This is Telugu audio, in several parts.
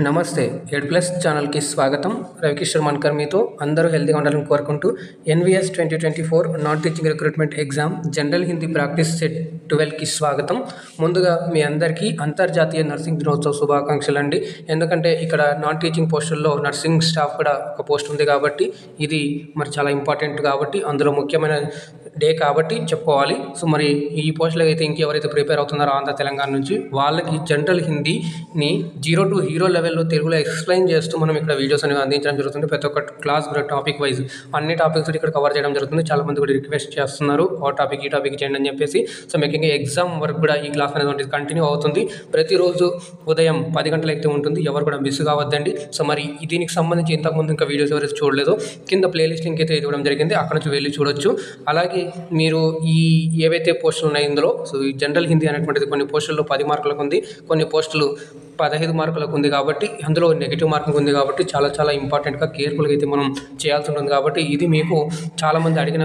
నమస్తే ఎడ్ ప్లస్ ఛానల్కి స్వాగతం. రవికిషోర్ మన్కర్ మీతో. అందరూ హెల్తీగా ఉండాలని కోరుకుంటూ NVS 2024 non teaching recruitment exam general Hindi practice set 12కి స్వాగతం. ముందుగా మీ అందరికీ అంతర్జాతీయ నర్సింగ్ దినోత్సవ శుభాకాంక్షలు అండి. ఎందుకంటే ఇక్కడ నాన్ టీచింగ్ పోస్టుల్లో నర్సింగ్ స్టాఫ్ కూడా ఒక పోస్ట్ ఉంది కాబట్టి ఇది మరి చాలా ఇంపార్టెంట్ కాబట్టి అందులో ముఖ్యమైన డే కాబట్టి చెప్పుకోవాలి. సో మరి ఈ పోస్టులకు అయితే ఇంకెవరైతే ప్రిపేర్ అవుతున్నారో ఆంధ్ర తెలంగాణ నుంచి వాళ్ళకి జనరల్ హిందీని 0 to హీరో లెవెల్లో తెలుగులో ఎక్స్ప్లెయిన్ చేస్తూ మనం ఇక్కడ వీడియోస్ అనేవి అందించడం జరుగుతుంది. ప్రతి ఒక్క క్లాస్ కూడా టాపిక్ వైజ్ అన్ని టాపిక్స్ ఇక్కడ కవర్ చేయడం జరుగుతుంది. చాలామంది కూడా రిక్వెస్ట్ చేస్తున్నారు ఆ టాపిక్ ఈ టాపిక్ చేయండి అని చెప్పేసి. సో మీకు ఇంకా ఎగ్జామ్ వరకు కూడా ఈ క్లాస్ అనేది కంటిన్యూ అవుతుంది. ప్రతిరోజు ఉదయం 10 గంటలకు అయితే ఉంటుంది. ఎవరు కూడా మిస్ కావద్దండి. సో మరి దీనికి సంబంధించి ఇంతకుముందు ఇంకా వీడియోస్ ఎవరైతే చూడలేదో కింద ప్లేలిస్ట్ లింక్ అయితే ఇవ్వడం జరిగింది, అక్కడ నుంచి వెళ్ళి చూడొచ్చు. అలాగే మీరు ఈ ఏవైతే పోస్టులు ఉన్నాయి ఇందులో, సో ఈ జనరల్ హిందీ అనేటువంటిది కొన్ని పోస్టుల్లో 10 మార్కులకు ఉంది, కొన్ని పోస్టులు 15 మార్కులకు ఉంది కాబట్టి అందులో నెగిటివ్ మార్కింగ్ ఉంది కాబట్టి చాలా ఇంపార్టెంట్గా కేర్ఫుల్గా అయితే మనం చేయాల్సి ఉంటుంది. కాబట్టి ఇది మీకు చాలామంది అడిగిన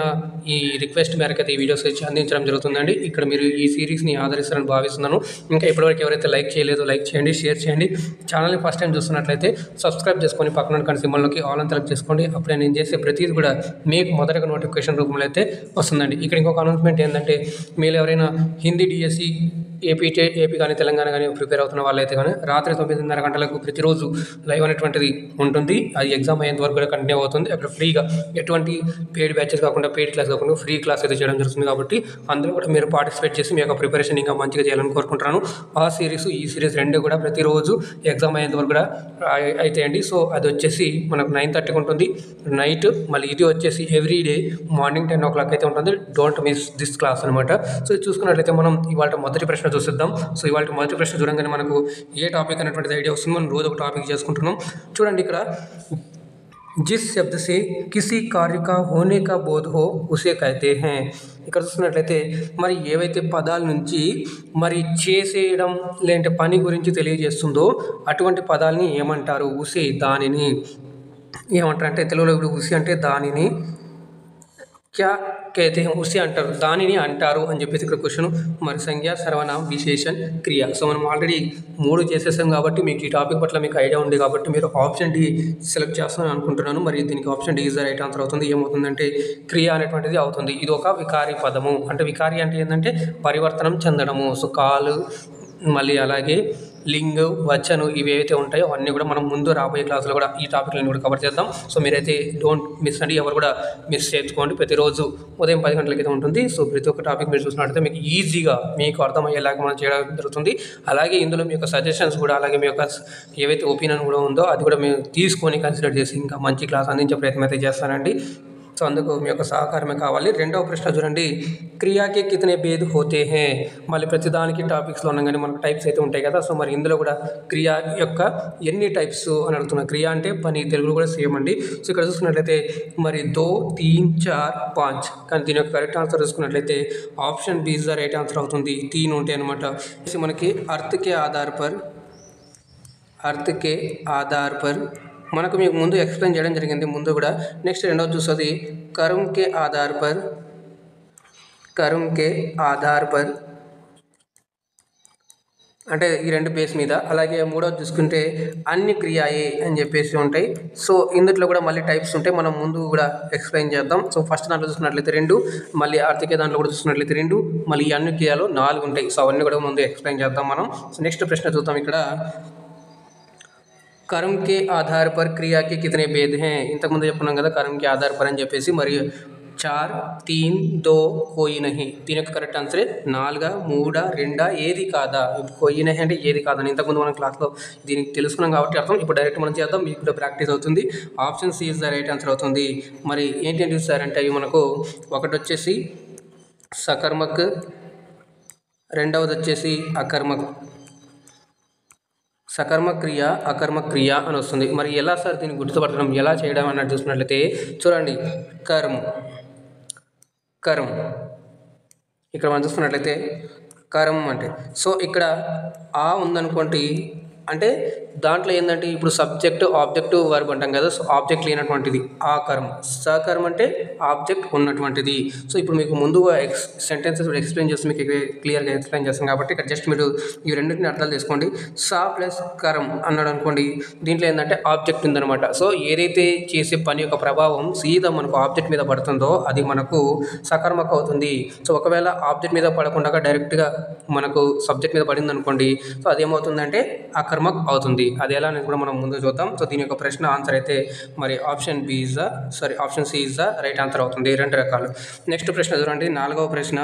ఈ రిక్వెస్ట్ మేరకు అయితే ఈ వీడియోస్ వచ్చి అందించడం జరుగుతుందండి. ఇక్కడ మీరు ఈ సిరీస్ని ఆదరిస్తారని భావిస్తున్నాను. ఇంకా ఇప్పటివరకు ఎవరైతే లైక్ చేయలేదో లైక్ చేయండి, షేర్ చేయండి. ఛానల్ని ఫస్ట్ టైం చూస్తున్నట్లయితే సబ్స్క్రైబ్ చేసుకొని పక్కన ఉన్న సింబల్లోకి ఆల్ అని సెలెక్ట్ చేసుకోండి. అప్పుడే నేను చేసే ప్రతిదీ కూడా మీకు మొదటగా నోటిఫికేషన్ రూపంలో అయితే వస్తుందండి. ఇక్కడ ఇంకొక అనౌన్స్మెంట్ ఏంటంటే, మీరు ఎవరైనా హిందీ డిఎస్సి ఏపీ కానీ తెలంగాణ కానీ ప్రిపేర్ అవుతున్న వాళ్ళైతే కానీ రాత్రి 9:30 గంటలకు ప్రతిరోజు లైవ్ అనేటువంటిది ఉంటుంది. అది ఎగ్జామ్ అయ్యేంత వరకు కూడా కంటిన్యూ అవుతుంది. అక్కడ ఫ్రీగా ఎటువంటి పెయిడ్ బ్యాచెస్ కాకుండా పెయిడ్ క్లాస్ కాకుండా ఫ్రీ క్లాస్ అయితే చేయడం జరుగుతుంది. కాబట్టి అందరూ కూడా మీరు పార్టిసిపేట్ చేసి మీ యొక్క ప్రిపరేషన్ ఇంకా మంచిగా చేయాలని కోరుకుంటున్నాను. ఆ సిరీస్ ఈ సిరీస్ రెండు కూడా ప్రతిరోజు ఎగ్జామ్ అయ్యేంత వరకు కూడా అయితాయండి. సో అది వచ్చేసి మనకు 9:30కి ఉంటుంది నైట్. మళ్ళీ ఇది వచ్చేసి ఎవ్రీడే మార్నింగ్ 10 o'clock అయితే ఉంటుంది. డోంట్ మిస్ దిస్ క్లాస్ అనమాట. సో ఇది చూసుకున్నట్లయితే మనం ఇవాళ మొదటి ప్రశ్న చూసిద్దాం. సో ఇవాళ మొదటి ప్రశ్న చూడంగానే మనకు ఏ టాపిక్ అనేటువంటిది ఐడియా వస్తుంది. మనం రోజు ఒక టాపిక్ చేసుకుంటున్నాం. చూడండి ఇక్కడ, जिस शब्द से किसी कार्य का होने का बोध हो उसे कहते हैं. ఇక్కడ చూస్తున్నట్లయితే మరి ఏవైతే పదాల నుంచి మరి చేసేయడం లేదంటే పని గురించి తెలియజేస్తుందో అటువంటి పదాలని ఏమంటారు? ఉసే, దానిని ఏమంటారంటే తెలుగులో ఇప్పుడు ఉసి అంటే దానిని, క్యా కైతే ఉసి అంటారు, దానిని అంటారు అని చెప్పేసి ఇక్కడ క్వశ్చన్. మరి సంజ్ఞ, సర్వనామం, విశేషణ్, క్రియ. సో మనం ఆల్రెడీ 3 చేసేసాం కాబట్టి మీకు ఈ టాపిక్ పట్ల మీకు ఐడియా ఉంది కాబట్టి మీరు ఆప్షన్ డి సెలెక్ట్ చేస్తానని అనుకుంటున్నాను. మరి దీనికి option D is the right answer అవుతుంది. ఏమవుతుందంటే క్రియ అనేటువంటిది అవుతుంది. ఇది ఒక వికారి పదము. అంటే వికారి అంటే ఏంటంటే పరివర్తనం చెందడము. సో కాలు, మళ్ళీ అలాగే లింగ్, వచను ఇవి ఏవైతే ఉంటాయో అవన్నీ కూడా మనం ముందు రాబోయే క్లాసులో కూడా ఈ టాపిక్లను కూడా కవర్ చేద్దాం. సో మీరైతే డోంట్ మిస్ అండి, ఎవరు కూడా మిస్ చేసుకోండి. ప్రతిరోజు ఉదయం 10 గంటలకి అయితే ఉంటుంది. సో ప్రతి ఒక్క టాపిక్ మీరు చూసినట్లయితే మీకు ఈజీగా మీకు అర్థమయ్యేలాగా మనం చేయడం జరుగుతుంది. అలాగే ఇందులో మీ యొక్క సజెషన్స్ కూడా, అలాగే మీ యొక్క ఏవైతే ఒపీనియన్ కూడా ఉందో అది కూడా మేము తీసుకొని కన్సిడర్ చేసి ఇంకా మంచి క్లాస్ అందించే ప్రయత్నం అయితే చేస్తానండి. సో అందుకు మీ యొక్క సహకారమే కావాలి. రెండవ ప్రశ్న చూడండి, క్రియాకి కితనే భేద్ హోతే హే. మళ్ళీ ప్రతిదానికి టాపిక్స్లో ఉండగానే మనకు టైప్స్ అయితే ఉంటాయి కదా. సో మరి ఇందులో కూడా క్రియా యొక్క ఎన్ని టైప్స్ అని అడుగుతున్నా. క్రియ అంటే పని, తెలుగులో కూడా సేమ్ అండి. సో ఇక్కడ చూసుకున్నట్లయితే మరి 2, 3, 4, 5, కానీ దీని యొక్క కరెక్ట్ ఆన్సర్ చూసుకున్నట్లయితే option B is the right answer అవుతుంది. 3 ఉంటాయి అనమాట. మనకి అర్థకే ఆధార్ పర్ మనకు మీకు ముందు ఎక్స్ప్లెయిన్ చేయడం జరిగింది ముందు కూడా. నెక్స్ట్ రెండవది చూస్తుంది కర్మ్ కే ఆధార్ పర్ అంటే ఈ రెండు బేస్ మీద. అలాగే మూడవది చూసుకుంటే అన్ని క్రియాయే అని చెప్పేసి ఉంటాయి. సో ఇందులో కూడా మళ్ళీ టైప్స్ ఉంటాయి, మనం ముందు కూడా ఎక్స్ప్లెయిన్ చేద్దాం. సో ఫస్ట్ దాంట్లో చూసుకున్నట్లయితే 2, మళ్ళీ ఆర్థిక దాంట్లో కూడా చూసుకున్నట్లయితే 2, మళ్ళీ ఈ అన్ని క్రియాలు 4 ఉంటాయి. సో అవన్నీ కూడా ముందు ఎక్స్ప్లెయిన్ చేద్దాం మనం. సో నెక్స్ట్ ప్రశ్న చూద్దాం. ఇక్కడ कर्म के आधार पर क्रिया के कितने भेद हैं. ఇంతకుముందు చెప్పుకున్నాం కదా कर्म के आधार पर అని చెప్పేసి. మరి 4, 3, 2 కోయి నహి. దీని యొక్క కరెక్ట్ ఆన్సర్ 4, 3, 2 ఏది కాదా. కోయి నహి అంటే ఏది కాదని ఇంతకుముందు మనం క్లాస్లో దీనికి తెలుసుకున్నాం కాబట్టి అర్థం. ఇప్పుడు డైరెక్ట్ మనం చేద్దాం, మీకు కూడా ప్రాక్టీస్ అవుతుంది. Option C is the right answer అవుతుంది. మరి ఏంటంటే చూసారంటే అవి మనకు ఒకటి వచ్చేసి సకర్మక్, రెండవది వచ్చేసి అకర్మక్. సకర్మ క్రియ, అకర్మ క్రియ అని వస్తుంది. మరి ఎలా సార్ దీన్ని గుర్తుపట్టడం, ఎలా చేయడం అన్నట్టు చూసినట్లయితే చూడండి, కర్మ్ ఇక్కడ మనం చూస్తున్నట్లయితే కర్మ్ అంటే, సో ఇక్కడ ఆ ఉందనుకోండి అంటే దాంట్లో ఏంటంటే ఇప్పుడు సబ్జెక్ట్ ఆబ్జెక్ట్ వర్బ్ అంటాం కదా. సో ఆబ్జెక్ట్ లేనటువంటిది ఆకర్మ. సకర్మ అంటే ఆబ్జెక్ట్ ఉన్నటువంటిది. సో ఇప్పుడు మీకు ముందుగా సెంటెన్సెస్ ఎక్స్ప్లెయిన్ చేస్తే మీకు క్లియర్గా ఎక్స్ప్లెయిన్ చేస్తాం కాబట్టి ఇక్కడ జస్ట్ మీరు ఈ రెండింటిని అర్థాలు చేసుకోండి. సా ప్లస్ కరం అన్నాడు అనుకోండి, దీంట్లో ఏంటంటే ఆబ్జెక్ట్ ఉందన్నమాట. సో ఏదైతే చేసే పని యొక్క ప్రభావం సీదా మనకు ఆబ్జెక్ట్ మీద పడుతుందో అది మనకు సకర్మక అవుతుంది. సో ఒకవేళ ఆబ్జెక్ట్ మీద పడకుండా డైరెక్ట్గా మనకు సబ్జెక్ట్ మీద పడింది అనుకోండి, సో అదేమవుతుందంటే అకర్మక్ అవుతుంది. అది ఎలా అనేది కూడా మనం ముందు చూద్దాం. సో దీని యొక్క ప్రశ్న ఆన్సర్ అయితే మరి option C is the right answer అవుతుంది. రెండు రకాలు. నెక్స్ట్ ప్రశ్న చూడండి, 4వ ప్రశ్న,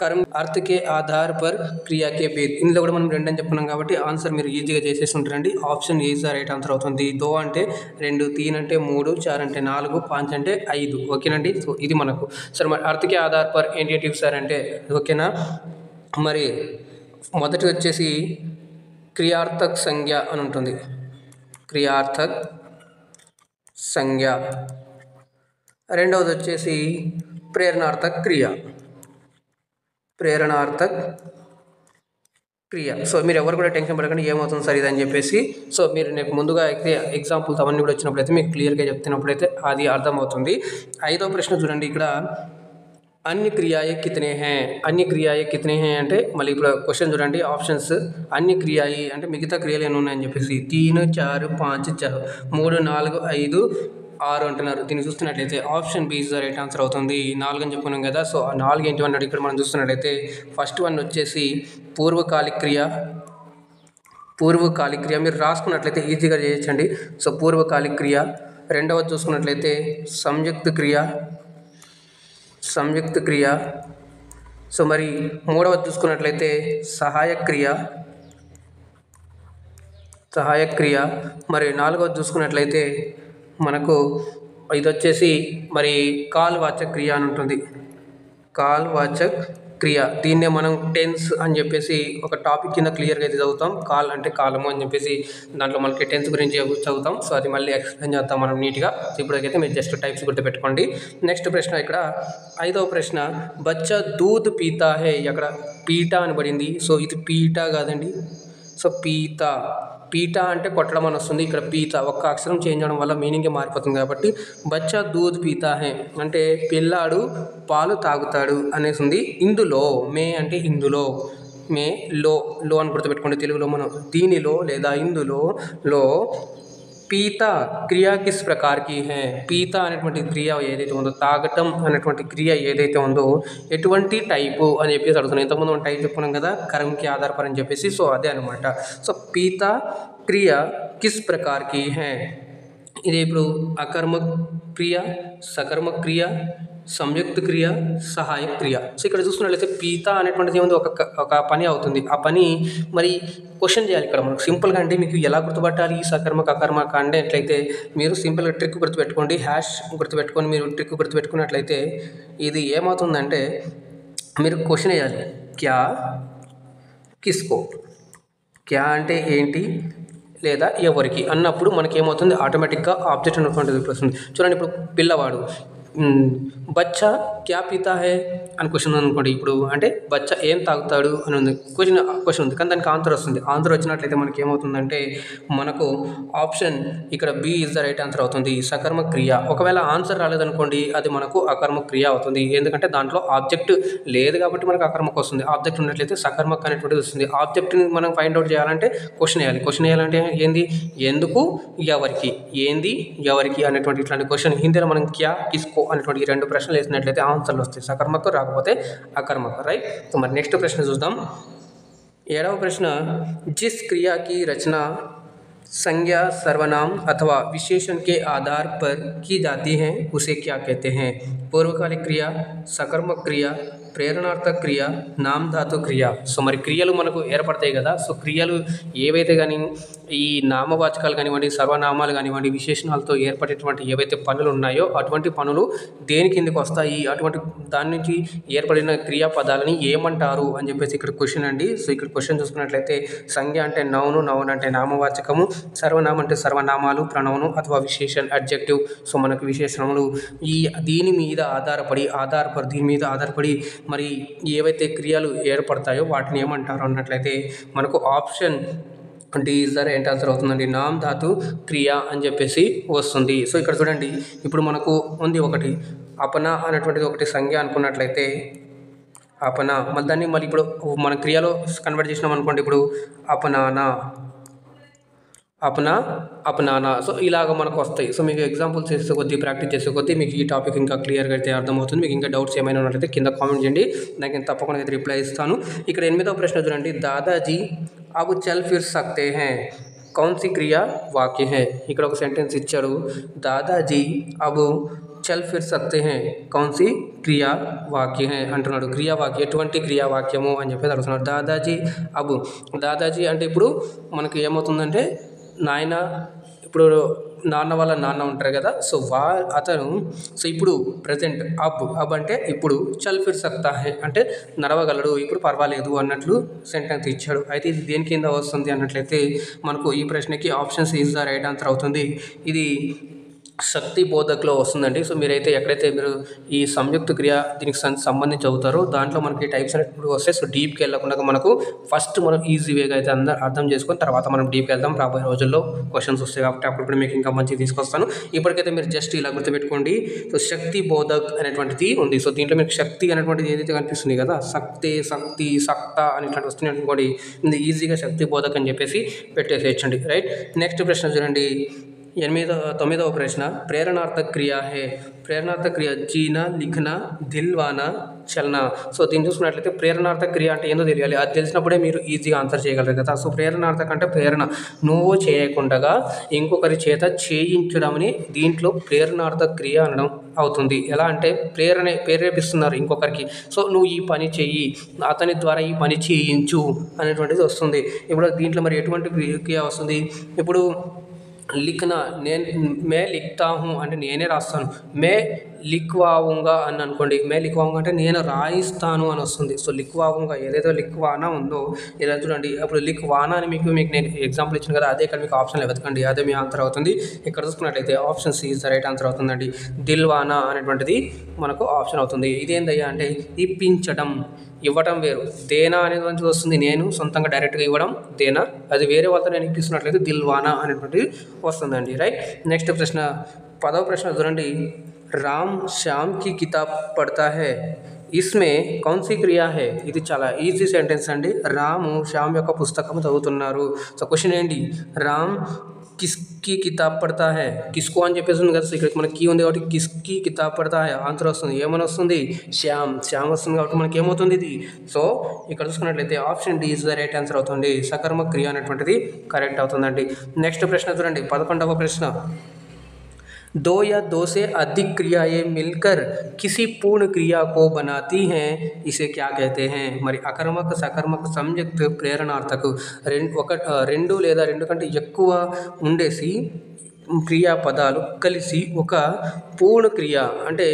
కర్మ అర్థ కే ఆధార్ పర్ క్రియా కే భేద్. ఇందులో కూడా మనం రెండని చెప్పుకున్నాం కాబట్టి ఆన్సర్ మీరు ఈజీగా చేసేసి ఉంటారండి. Option A is the right answer అవుతుంది. 2 అంటే 2, 3 అంటే 3, 4 అంటే 4, 5 అంటే 5. ఓకేనండి. సో ఇది మనకు సరే. మరి అర్థ కే ఆధార్ పర్ ఏంటి సార్ అంటే ఓకేనా. మరి మొదటి వచ్చేసి క్రియార్థక్ సంజ్ఞ అని ఉంటుంది. క్రియార్థక్ సంజ్ఞ. రెండవది వచ్చేసి ప్రేరణార్థక్ క్రియ. ప్రేరణార్థక్ క్రియ. సో మీరు ఎవరు కూడా టెన్షన్ పడకండి ఏమవుతుంది సార్ ఇదని చెప్పేసి. సో మీరు నాకు ముందుగా అయితే ఎగ్జాంపుల్స్ అవన్నీ కూడా వచ్చినప్పుడైతే మీకు క్లియర్గా చెప్తున్నప్పుడైతే అది అర్థమవుతుంది. 5వ ప్రశ్న చూడండి, ఇక్కడ अन्य क्रियाएं कितने हैं. अन्य क्रियाएं कितने हैं అంటే మళ్ళీ ఇప్పుడు క్వశ్చన్ చూడండి, ఆప్షన్స్ అన్ని క్రియాయి అంటే మిగతా క్రియలు ఎన్ని ఉన్నాయని చెప్పేసి 3, 4, 5, 3, 4, 5, 6 అంటున్నారు. దీన్ని చూస్తున్నట్లయితే option B is the right answer అవుతుంది. 4 అని చెప్పుకున్నాం కదా. సో ఆ 4 ఏంటి అన్నాడు ఇక్కడ మనం చూస్తున్నట్లయితే ఫస్ట్ వన్ వచ్చేసి పూర్వకాలిక క్రియ. పూర్వకాలిక క్రియ మీరు రాసుకున్నట్లయితే ఈజీగా చేయొచ్చండి. సో పూర్వకాలిక క్రియ. రెండవది చూసుకున్నట్లయితే సంయుక్త క్రియ. సంయుక్త క్రియ. సో మరి మూడవది చూసుకున్నట్లయితే సహాయక క్రియ. సహాయక క్రియ. మరి నాలుగవది చూసుకున్నట్లయితే మనకు ఇది వచ్చేసి మరి కాల్వాచక క్రియ అని ఉంటుంది. కాల్వాచక క్రియ. దీన్నే మనం టెన్స్ అని చెప్పేసి ఒక టాపిక్ కింద క్లియర్గా అయితే చదువుతాం. కాల్ అంటే కాలము అని చెప్పేసి దాంట్లో మనకి టెన్స్ గురించి చదువుతాం. సో అది మళ్ళీ ఎక్స్ప్లెయిన్ చేస్తాం మనం నీట్గా. ఇప్పటికైతే మీరు జస్ట్ టైప్స్ గుర్తుపెట్టుకోండి. నెక్స్ట్ ప్రశ్న ఇక్కడ 5వ ప్రశ్న, బచ్చా దూద్ పీతా హే. అక్కడ పీటా అని పడింది. సో ఇది పీటా కాదండి. సో పీటా అంటే కొట్టడం అని వస్తుంది. ఇక్కడ పీతా ఒక్క అక్షరం చేంజ్ అవడం వల్ల మీనింగే మారిపోతుంది కాబట్టి బచ్చా దూద్ పీతా హే అంటే పిల్లాడు పాలు తాగుతాడు అనేసి ఉంది. ఇందులో మే అంటే ఇందులో, మే లో అని గుర్తుపెట్టుకోండి తెలుగులో మనం. దీనిలో లేదా ఇందులో పీతా క్రియా కిస్ ప్రకార్కి హే. పీతా అనేటువంటి క్రియ ఏదైతే ఉందో, తాగటం అనేటువంటి క్రియ ఏదైతే ఉందో ఎటువంటి టైపు అని చెప్పేసి అడుగుతున్నాం. ఇంతకుముందు మనం టైప్ చెప్పుకున్నాం కదా, కర్మకి ఆధారపడి అని చెప్పేసి. సో అదే అనమాట. సో పీతా క్రియ కిస్ ప్రకార్కి హే. ఇది ఇప్పుడు అకర్మక క్రియ, సకర్మక క్రియ, సంయుక్త క్రియ, సహాయక క్రియ. సో ఇక్కడ చూసుకున్నట్లయితే పీతా అనేటువంటిది ఏముంది, ఒక పని అవుతుంది. ఆ పని మరి క్వశ్చన్ చేయాలి ఇక్కడ మనకు సింపుల్గా. అంటే మీకు ఎలా గుర్తుపట్టాలి ఈ సకర్మక అకర్మక అంటే ఎట్లయితే మీరు సింపుల్గా ట్రిక్ గుర్తుపెట్టుకోండి. హ్యాష్ గుర్తుపెట్టుకొని మీరు ట్రిక్ గుర్తుపెట్టుకున్నట్లయితే ఇది ఏమవుతుందంటే మీరు క్వశ్చన్ వేయాలి. క్యా కిస్కో. క్యా అంటే ఏంటి లేదా ఎవరికి అన్నప్పుడు మనకేమవుతుంది ఆటోమేటిక్గా ఆబ్జెక్ట్ అనేటువంటిది వస్తుంది. చూడండి ఇప్పుడు పిల్లవాడు బచ్చా క్యా పీతా హే అని క్వశ్చన్ అనుకోండి. ఇప్పుడు అంటే బచ్చా ఏం తాగుతాడు అని ఉంది క్వశ్చన్ ఉంది, కానీ దానికి ఆన్సర్ వస్తుంది. ఆన్సర్ వచ్చినట్లయితే మనకి ఏమవుతుందంటే మనకు ఆప్షన్ ఇక్కడ B is the right answer అవుతుంది, సకర్మ క్రియ. ఒకవేళ ఆన్సర్ రాలేదనుకోండి అది మనకు అకర్మ క్రియ అవుతుంది. ఎందుకంటే దాంట్లో ఆబ్జెక్ట్ లేదు కాబట్టి మనకు అకర్మకు వస్తుంది. ఆబ్జెక్ట్ ఉన్నట్లయితే సకర్మక్ అనేటువంటిది వస్తుంది. ఆబ్జెక్ట్ని మనం ఫైండ్ అవుట్ చేయాలంటే క్వశ్చన్ వేయాలి. క్వశ్చన్ వేయాలంటే ఏంది, ఎందుకు, ఎవరికి, ఏంది, ఎవరికి అనేటువంటి ఇట్లాంటి క్వశ్చన్ హిందీలో మనం క్యా కిస్కో అనేటువంటి 2 ప్రశ్నలు వేసినట్లయితే ఆన్సర్లు వస్తాయి. సకర్మకు రాకపోతే అకర్మకు. రైట్. సో మరి నెక్స్ట్ ప్రశ్న చూద్దాం. 7వ ప్రశ్న, జిస్ क्रिया की रचना संज्ञा सर्वनाम अथवा विशेषण के आधार पर की जाती है उसे क्या कहते हैं. పూర్వకాలిక క్రియ, సకర్మక క్రియ, ప్రేరణార్థక క్రియ, నామధాతు క్రియ. సో మరి క్రియలు మనకు ఏర్పడతాయి కదా. సో క్రియలు ఏవైతే కానీ ఈ నామవాచకాలు కానివ్వండి, సర్వనామాలు కానివ్వండి, విశేషణాలతో ఏర్పడేటువంటి ఏవైతే పనులు ఉన్నాయో అటువంటి పనులు దేని కిందకి వస్తాయి, అటువంటి దాని నుంచి ఏర్పడిన క్రియాపదాలని ఏమంటారు అని చెప్పేసి ఇక్కడ క్వశ్చన్ అండి. సో ఇక్కడ క్వశ్చన్ చూసుకున్నట్లయితే సంజ్ఞ అంటే నౌను, నౌన్ అంటే నామవాచకము, సర్వనామం అంటే సర్వనామాలు, ప్రణవను అథవా విశేషణ అడ్జెక్టివ్. సో మనకు విశేషణములు దీని మీద దీని మీద ఆధారపడి మరి ఏవైతే క్రియలు ఏర్పడతాయో వాటిని ఏమంటారు అన్నట్లయితే మనకు option D is the right answer అవుతుందండి. నామ్ ధాతు క్రియ అని చెప్పేసి వస్తుంది. సో ఇక్కడ చూడండి, ఇప్పుడు మనకు ఉంది ఒకటి అపన అనేటువంటిది ఒకటి సంజ్ఞ అనుకున్నట్లయితే అపన, మళ్ళీ దాన్ని మళ్ళీ ఇప్పుడు మన క్రియలో కన్వర్ట్ చేసినాం అనుకోండి. ఇప్పుడు అపనానా, అపనా, అపనానా. సో ఇలాగ మనకు వస్తాయి. సో మీకు ఎగ్జాంపుల్స్ చేసే కొద్దీ, ప్రాక్టీస్ చేసే కొద్దీ మీకు ఈ టాపిక్ ఇంకా క్లియర్గా అయితే అర్థమవుతుంది. మీకు ఇంకా డౌట్స్ ఏమైనా ఉన్నట్లయితే కింద కామెంట్ చేయండి, నాకు నేను తప్పకుండా అయితే రిప్లై ఇస్తాను. ఇక్కడ 8వ ప్రశ్న చూడండి, దాదాజీ అబ్ చల్ ఫిర్ సక్తే హై కౌన్ సి క్రియా వాక్య హై. ఇక్కడ ఒక సెంటెన్స్ ఇచ్చాడు, దాదాజీ అబ్ చల్ ఫిర్ సక్తే హై కౌన్ సి క్రియా వాక్య హై అంటున్నాడు. క్రియావాక్యం ఎటువంటి క్రియావాక్యము అని చెప్పేసి అడుగుతున్నాడు. దాదాజీ అబు, దాదాజీ అంటే ఇప్పుడు మనకి ఏమవుతుందంటే నాయన, ఇప్పుడు నాన్న వాళ్ళ నాన్న ఉంటారు కదా, సో అతను, సో ఇప్పుడు ప్రజెంట్ అబ్ అంటే ఇప్పుడు, చల్ ఫిర్ సక్తా హై అంటే నడవగలడు, ఇప్పుడు పర్వాలేదు అన్నట్లు సెంటెన్స్ ఇచ్చాడు. అయితే ఇది దేని కింద వస్తుంది అన్నట్లయితే మనకు ఈ ప్రశ్నకి options is the right answer అవుతుంది. ఇది శక్తి బోధక్లో వస్తుందండి. సో మీరైతే ఎక్కడైతే మీరు ఈ సంయుక్త క్రియ దీనికి సంబంధించి చదువుతారో దాంట్లో మనకి టైప్స్ అనేవి వస్తాయి. సో డీప్కి వెళ్ళకుండా మనకు ఫస్ట్ మనం ఈజీ వేగా అయితే అర్థం చేసుకొని తర్వాత మనం డీప్కి వెళ్దాం. రాబోయే రోజుల్లో క్వశ్చన్స్ వస్తాయి కాబట్టి అప్పుడు మీకు ఇంకా మంచిగా తీసుకొస్తాను. ఇప్పటికైతే మీరు జస్ట్ ఇలా గుర్తుపెట్టుకోండి. సో శక్తి బోధక్ అనేటువంటిది ఉంది. సో దీంట్లో మీకు శక్తి అనేటువంటిది ఏదైతే కనిపిస్తుంది కదా, శక్తి సక్త అనేటువంటి వస్తుంది అనుకోండి, ఇది ఈజీగా శక్తి బోధక్ అని చెప్పేసి పెట్టేసేయచ్చండి. రైట్. నెక్స్ట్ ప్రశ్న చూడండి, 9వ ప్రశ్న, ప్రేరణార్థక క్రియ హే. ప్రేరణార్థక క్రియ జీనా, లిఖనా, దిల్వానా, చలనా. సో దీన్ని చూసుకున్నట్లయితే ప్రేరణార్థక క్రియ అంటే ఏందో తెలియాలి. అది తెలిసినప్పుడే మీరు ఈజీగా ఆన్సర్ చేయగలరు కదా. సో ప్రేరణార్థక అంటే ప్రేరణ, నువ్వు చేయకుండా ఇంకొకరి చేత చేయించడంని దీంట్లో ప్రేరణార్థక క్రియ అనడం అవుతుంది. ఎలా అంటే ప్రేరేపిస్తున్నారు ఇంకొకరికి. సో నువ్వు ఈ పని చెయ్యి, అతని ద్వారా ఈ పని చేయించు అనేటువంటిది వస్తుంది. ఇప్పుడు దీంట్లో మరి ఎటువంటి క్రియ వస్తుంది? ఇప్పుడు లిఖనా, మే లిఖతా హూ అంటే నేనే రాస్తాను. మే లిఖ్వావుంగా అని అనుకోండి, మే లిఖ్వావుంగా అంటే నేను రాయిస్తాను అని వస్తుంది. సో లిఖ్వావుంగా ఏదైతే లిఖ్వానా ఉందో ఇలా చూడండి. అప్పుడు లిఖ్వానా అని మీకు నేను ఎగ్జాంపుల్ ఇచ్చిన కదా, అదే ఇక్కడ మీకు ఆప్షన్లో వెతకండి, అదే మీ ఆన్సర్ అవుతుంది. ఇక్కడ చూసుకున్నట్లయితే option C is the right answer అవుతుందండి. దిల్వానా అనేటువంటిది మనకు ఆప్షన్ అవుతుంది. ఇదేందయ్యా అంటే ఇప్పించడం, ఇవ్వటం వేరు. దేనా అనేది నుంచి వస్తుంది, నేను సొంతంగా డైరెక్ట్గా ఇవ్వడం దేనా, అది వేరే వాళ్ళతో నేను ఇప్పిస్తున్నట్లయితే దిల్వానా అనేటువంటిది వస్తుందండి. రైట్. నెక్స్ట్ ప్రశ్న, 10వ ప్రశ్న చూడండి, రామ్ శ్యామ్ కి కితాబ్ పడతా హై ఇస్మే కౌన్ సి క్రియా హై. ఇది చాలా ఈజీ సెంటెన్స్ అండి. రాము శ్యామ్ యొక్క పుస్తకం చదువుతున్నారు. సో క్వశ్చన్ ఏంటి, రామ్ కిస్కి కితాబ్ పడతా హై, కిస్కో అని చెప్పేసి ఉంది కదా. సో ఇక్కడ మనకి కీ ఉంది కాబట్టి కిస్కి కితాబ్ పడతా హై ఆన్సర్ వస్తుంది. ఏమని వస్తుంది? శ్యామ్ వస్తుంది కాబట్టి మనకి ఏమవుతుంది ఇది? సో ఇక్కడ చూసుకున్నట్లయితే option D is the right answer అవుతుంది. సకర్మ క్రియ అనేటువంటిది కరెక్ట్ అవుతుందండి. నెక్స్ట్ ప్రశ్న చూడండి, 11వ ప్రశ్న, दो या दो से अधिक क्रियाएं मिलकर किसी पूर्ण क्रिया को बनाती हैं, इसे क्या कहते हैं? మరి అకర్మక సకర్మక సంయుక్త ప్రేరణార్థక రెండు లేదా రెండు కంటే ఎక్కువ ఉండేసి క్రియాపదాలు కలిసి ఒక పూర్ణ క్రియ అంటే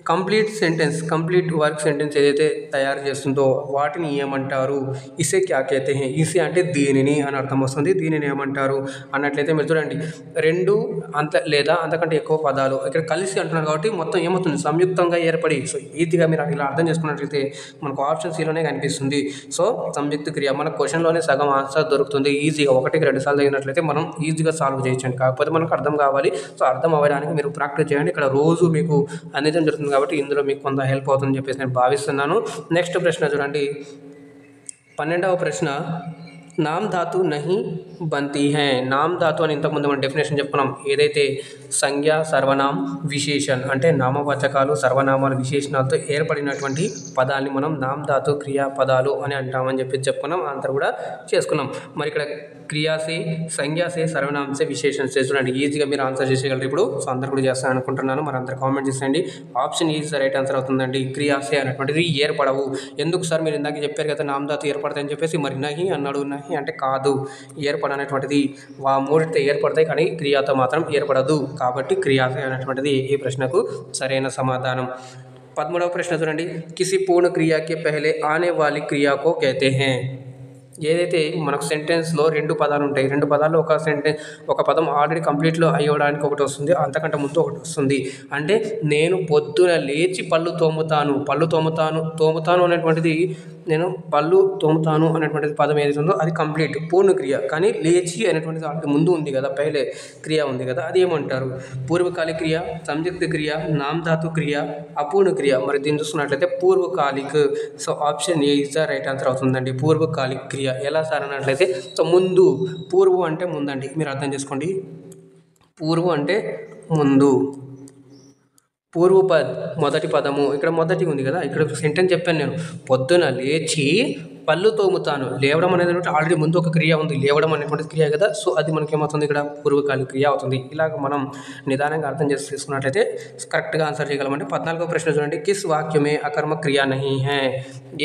కంప్లీట్ వర్క్ సెంటెన్స్ ఏదైతే తయారు చేస్తుందో వాటిని ఏమంటారు? ఇసే క్యా కేతే హై. ఇసే అంటే దీనిని అని అర్థం వస్తుంది. దీనిని ఏమంటారు అన్నట్లయితే మీరు చూడండి, రెండు లేదా అంతకంటే ఎక్కువ పదాలు ఇక్కడ కలిసి అంటున్నారు కాబట్టి మొత్తం ఏమవుతుంది? సంయుక్తంగా ఏర్పడి. సో ఈజీగా మీరు ఇలా అర్థం చేసుకున్నట్లయితే మనకు ఆప్షన్ సిలోనే కనిపిస్తుంది. సో సంయుక్త క్రియ మన క్వశ్చన్లోనే సగం ఆన్సర్ దొరుకుతుంది. ఈజీగా 1-2 సార్లు తగినట్లయితే మనం ఈజీగా సాల్వ్ చేయొచ్చండి. కాకపోతే మనకు అర్థం కావాలి. సో అర్థం అవ్వడానికి మీరు ప్రాక్టీస్ చేయండి. ఇక్కడ రోజు మీకు అందించడం జరుగుతుంది కాబట్టి ఇందులో మీకు కొంత హెల్ప్ అవుతుందని చెప్పేసి నేను భావిస్తున్నాను. నెక్స్ట్ ప్రశ్న చూడండి, 12వ ప్రశ్న, నామ్ ధాతు నహీ బంతీ హై. నామ్ ధాతు అని ఇంతకుముందు మనం డెఫినేషన్ చెప్పుకున్నాం. ఏదైతే సంజ్ఞ, సర్వనామ్, విశేషణ్ అంటే నామవాచకాలు, సర్వనామాలు, విశేషణాలతో ఏర్పడినటువంటి పదాలని మనం నామ్ ధాతు క్రియా పదాలు అని అంటామని చెప్పి చెప్పుకున్నాం. ఆన్సర్ కూడా చేసుకున్నాం. మరి ఇక్కడ క్రియాసే, సంజ్ఞాసే, సర్వనామసే, విశేషణసే చూడండి. ఈజీగా మీరు ఆన్సర్ చేసేయగలరు ఇప్పుడు. సో అందరు కూడా చేస్తాను అనుకుంటున్నాను. మరి అందరు కామెంట్ చేసేయండి. Option is the right answer అవుతుందండి. క్రియాసే అనేటువంటిది ఏర్పడవు. ఎందుకు సార్ మీరు ఇందాక చెప్పారు కదా నామ్ ధాతు ఏర్పడతాయని చెప్పేసి, మరి నహి అన్నాడు. నహి అంటే కాదు, ఏర్పడనేటువంటిది మూడితో ఏర్పడతాయి కానీ క్రియాతో మాత్రం ఏర్పడదు. కాబట్టి క్రియాసే అనేటువంటిది ఈ ప్రశ్నకు సరైన సమాధానం. 13వ ప్రశ్న చూడండి, కిసి పూर्ण क्रिया के पहले आने वाली क्रिया को कहते हैं. ఏదైతే మనకు సెంటెన్స్లో 2 పదాలు ఉంటాయి, 2 పదాల్లో ఒక పదం ఆల్రెడీ కంప్లీట్లో అయ్యడానికి ఒకటి వస్తుంది, అంతకంటే ముందు ఒకటి వస్తుంది. అంటే నేను పొద్దున లేచి పళ్ళు తోముతాను అనేటువంటిది, నేను పళ్ళు తోముతాను అనేటువంటిది పదం ఏదైతే ఉందో అది కంప్లీట్ పూర్ణ క్రియ. కానీ లేచి అనేటువంటిది ఆల్రెడీ ముందు ఉంది కదా, పహలే క్రియ ఉంది కదా, అది ఏమంటారు? పూర్వకాలిక క్రియ, సంయుక్త క్రియ, నామధాతు క్రియ, అపూర్ణ క్రియ. మరి దీన్ని చూసుకున్నట్లయితే పూర్వకాలిక్. So option A is the right answer అవుతుందండి, పూర్వకాలిక క్రియ. ఎలా సార్ అన్నట్లయితే, సో ముందు, పూర్వం అంటే ముందండి, మీరు అర్థం చేసుకోండి. పూర్వం అంటే ముందు, పూర్వపద్ మొదటి పదము, ఇక్కడ మొదటి ఉంది కదా, ఇక్కడ సెంటెన్స్ చెప్పాను నేను, పొద్దున లేచి పళ్ళు తోముతాను. లేవడం అనేది ఆల్రెడీ ముందు ఒక క్రియ ఉంది, లేవడం అనేటువంటి క్రియ కదా, సో అది మనకి ఏమవుతుంది, ఇక్కడ పూర్వకాలిక క్రియ అవుతుంది. ఇలాగ మనం నిదానంగా అర్థం చేసి తీసుకున్నట్లయితే కరెక్ట్గా ఆన్సర్ చేయగలమంటే 14వ ప్రశ్న చూడండి. కిస్ వాక్యమే అకర్మ క్రియ నహీ హై?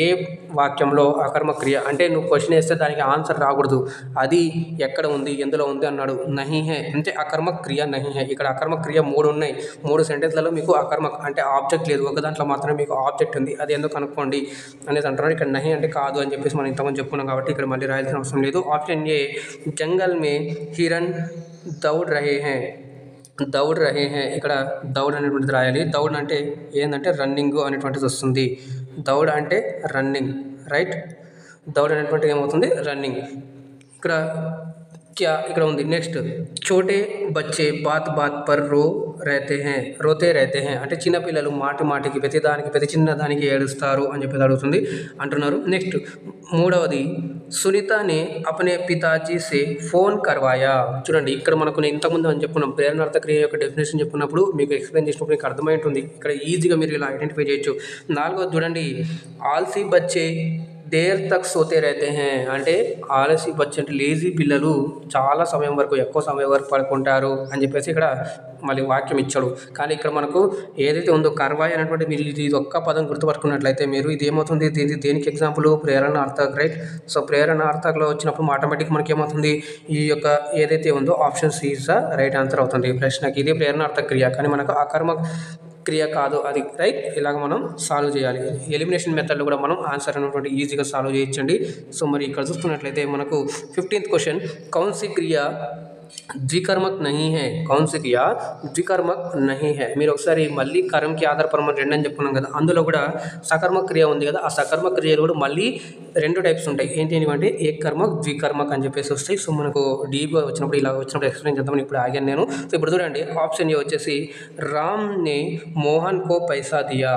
ఏ వాక్యంలో అకర్మ క్రియ అంటే నువ్వు క్వశ్చన్ వేస్తే దానికి ఆన్సర్ రాకూడదు, అది ఎక్కడ ఉంది, ఎందులో ఉంది అన్నాడు. నహీ హై అంటే అకర్మ క్రియ నహీ హై. ఇక్కడ అకర్మ క్రియ 3 ఉన్నాయి, 3 సెంటెన్స్లలో మీకు అకర్మ అంటే ఆబ్జెక్ట్ లేదు, ఒక దాంట్లో మాత్రమే మీకు ఆబ్జెక్ట్ ఉంది, అది ఎందుకు కనుక్కోండి అనేది అంటున్నాడు. ఇక్కడ నహీ అంటే కాదు అని చెప్పేసి మనం ఇంతకుముందు చెప్పుకున్నాం కాబట్టి ఇక్కడ మళ్ళీ రాయాల్సిన అవసరం లేదు. ఆప్షన్ ఏ జంగల్ మే హిరన్ దౌడ్ రహే హై. ఇక్కడ దౌడ్ అనేటువంటిది రాయాలి. దౌడ్ అంటే ఏంటంటే రన్నింగ్ అనేటువంటిది వస్తుంది. దౌడ్ అంటే రన్నింగ్, రైట్. దౌడ్ అనేటువంటిది ఏమవుతుంది, రన్నింగ్. ఇక్కడ ఉంది. నెక్స్ట్, చోటే బచ్చే బాత్ పర్ రోతే రహతే హై అంటే చిన్నపిల్లలు మాటికి ప్రతి చిన్నదానికి ఏడుస్తారు అని చెప్పి అడుగుతుంది అంటున్నారు. నెక్స్ట్, మూడవది, సునీతనే అపనే పితాజీ సే ఫోన్ కర్వాయా. చూడండి, ఇక్కడ మనకు నేను ఇంతకుముందు అని చెప్పుకున్నాం, ప్రేరణార్థ క్రియ యొక్క డెఫినేషన్ చెప్పుకున్నప్పుడు మీకు ఎక్స్ప్లెయిన్ చేసినప్పుడు మీకు అర్థమై ఉంటుంది. ఇక్కడ ఈజీగా మీరు ఇలా ఐడెంటిఫై చేయొచ్చు. 4వది చూడండి, ఆల్సీ బచ్చే దేర్ తక్ సోతే రహతే హై అంటే ఆలసి బచ్చే అంటే లేజీ పిల్లలు చాలా సమయం వరకు, ఎక్కువ సమయం వరకు పడుకుంటారు అని చెప్పేసి ఇక్కడ మళ్ళీ వాక్యం ఇచ్చాడు. కానీ ఇక్కడ మనకు ఏదైతే ఉందో కర్వాయి అనేటువంటి మీరు ఇది ఒక్క పదం గుర్తుపట్టుకున్నట్లయితే మీరు ఇది ఏమవుతుంది, దేనికి ఎగ్జాంపుల్, ప్రేరణార్థక్, రైట్. సో ప్రేరణార్థకలో వచ్చినప్పుడు ఆటోమేటిక్ మనకి ఏమవుతుంది, ఈ యొక్క ఏదైతే ఉందో option C is the right answer అవుతుంది ఈ ప్రశ్నకి. ఇది ప్రేరణార్థక క్రియ, కానీ మనకు అకర్మ క్రియ కాదు అది, రైట్. ఇలాగ మనం సాల్వ్ చేయాలి. ఎలిమినేషన్ మెథడ్లో కూడా మనం ఆన్సర్ అనేటువంటి ఈజీగా సాల్వ్ చేయొచ్చండి. సో మరి ఇక్కడ చూసుకున్నట్లయితే మనకు 15th క్వశ్చన్, కౌన్ సి క్రియ ద్వికర్మక్ నహీ హై? కౌన్ సి క్రియ ద్వికర్మక్ నహీ హై? మీరు ఒకసారి మళ్ళీ కర్మకి ఆధారపరమ 2 అని చెప్పుకున్నాం కదా, అందులో కూడా సకర్మక క్రియ ఉంది కదా, ఆ సకర్మక క్రియలు కూడా మళ్ళీ 2 టైప్స్ ఉంటాయి. ఏంటి ఏక్ కర్మక్ ద్వికర్మక్ అని చెప్పేసి వస్తాయి. సో మనకు డీప్గా వచ్చినప్పుడు ఇలా వచ్చినప్పుడు ఎక్స్ప్లెయిన్ చేద్దామని ఇప్పుడు ఆగాను నేను. సో ఇప్పుడు చూడండి, ఆప్షన్ ఏ వచ్చేసి రామ్ నే మోహన్ కో పైసా దియా,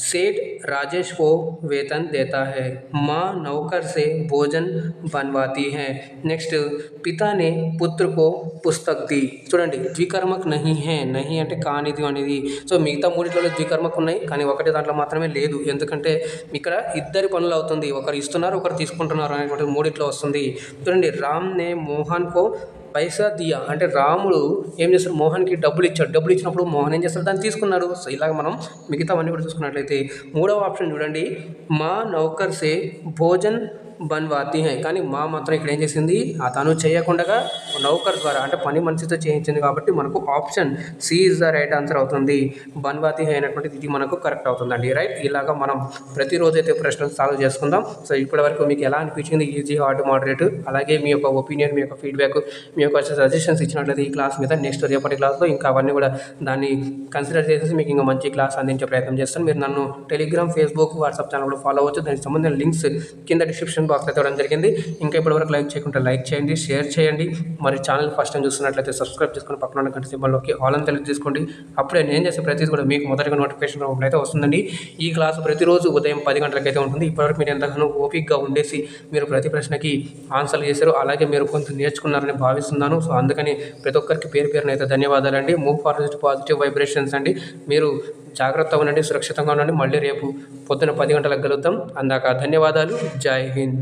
सेठ राजेश को वेतन देता है, माँ नौकर से भोजन बनवाती है, నెక్స్ట్ పితా నే పుత్ర కో పుస్తక్ ది. చూడండి, ద్వికర్మక్ నహీ హై, నహీ అంటే కానిది అనేది. సో మిగతా 3 ద్వికర్మక్ ఉన్నాయి, కానీ ఒకటి దాంట్లో మాత్రమే లేదు. ఎందుకంటే ఇక్కడ ఇద్దరి పనులు అవుతుంది, ఒకరు ఇస్తున్నారు ఒకరు తీసుకుంటున్నారు అనేటువంటి 3 వస్తుంది. చూడండి, రామ్ నే మోహన్ కో పైసా దియా అంటే రాముడు ఏం చేస్తాడు, మోహన్కి డబ్బులు ఇచ్చాడు. డబ్బులు ఇచ్చినప్పుడు మోహన్ ఏం చేస్తాడు, దాన్ని తీసుకున్నాడు. సో ఇలాగ మనం మిగతావన్నీ కూడా చూసుకున్నట్లయితే 3వ ఆప్షన్ చూడండి, మా నౌకర్ సే భోజన్ బన్వాతి హై, కానీ మా మాత్రం ఇక్కడ ఏం చేసింది, తను చేయకుండా నౌకర్ ద్వారా అంటే పని మనిషితో చేయించింది. కాబట్టి మనకు option C is the right answer అవుతుంది. బన్వాతి హై అనేటువంటిది ఇది మనకు కరెక్ట్ అవుతుందండి, రైట్. ఇలాగా మనం ప్రతిరోజు అయితే ప్రశ్నలు సాల్వ్ చేసుకుందాం. సో ఇప్పటివరకు మీకు ఎలా అనిపించింది, ఈజీ, హార్డ్, మోడరేట్, అలాగే మీ యొక్క ఒపీనియన్, మీ యొక్క ఫీడ్బ్యాక్, మీ యొక్క సజెషన్స్ ఇచ్చినట్లయితే ఈ క్లాస్ మీద నెక్స్ట్ రేపటి క్లాస్లో ఇంకా అవన్నీ కూడా దాన్ని కన్సిడర్ చేసేసి మీకు ఇంకా మంచి క్లాస్ అందించే ప్రయత్నం చేస్తాను. మీరు నన్ను టెలిగ్రామ్, ఫేస్బుక్, వాట్సాప్ ఛానల్ కూడా ఫాలో అవ్వచ్చు. దానికి సంబంధించిన లింక్స్ కింద డిస్క్రిప్షన్ బాక్స్ అయితే ఇవ్వడం జరిగింది. ఇంకా ఇప్పటివరకు లైక్ చేయకుంటే లైక్ చేయండి, షేర్ చేయండి. మరి ఛానల్ ఫస్ట్ టైం చూస్తున్నట్లయితే సబ్స్క్రైబ్ చేసుకొని పక్కన ఉన్న గంట సింబల్లోకి ఆల్ అని సెలెక్ట్ చేసుకోండి. అప్పుడే నేను చేసే ప్రతిదీ కూడా మీకు మొదటిగా నోటిఫికేషన్ రూపంలో అయితే వస్తుందండి. ఈ క్లాస్ ప్రతిరోజు ఉదయం 10 గంటలకైతే ఉంటుంది. ఇప్పటివరకు మీరు ఎంతగానో ఓపిక్గా ఉండేసి మీరు ప్రతి ప్రశ్నకి ఆన్సర్లు చేశారు, అలాగే మీరు కొంత నేర్చుకున్నారని భావిస్తున్నాను. సో అందుకని ప్రతి ఒక్కరికి పేరునైతే ధన్యవాదాలండి. మూవ్ ఫార్వర్డ్ పాజిటివ్ వైబ్రేషన్స్ అండి. మీరు జాగ్రత్తగా ఉండండి, సురక్షితంగా ఉండండి. మళ్ళీ రేపు పొద్దున 10 గంటలకు కలుద్దాం. అందాక ధన్యవాదాలు. జై హింద్.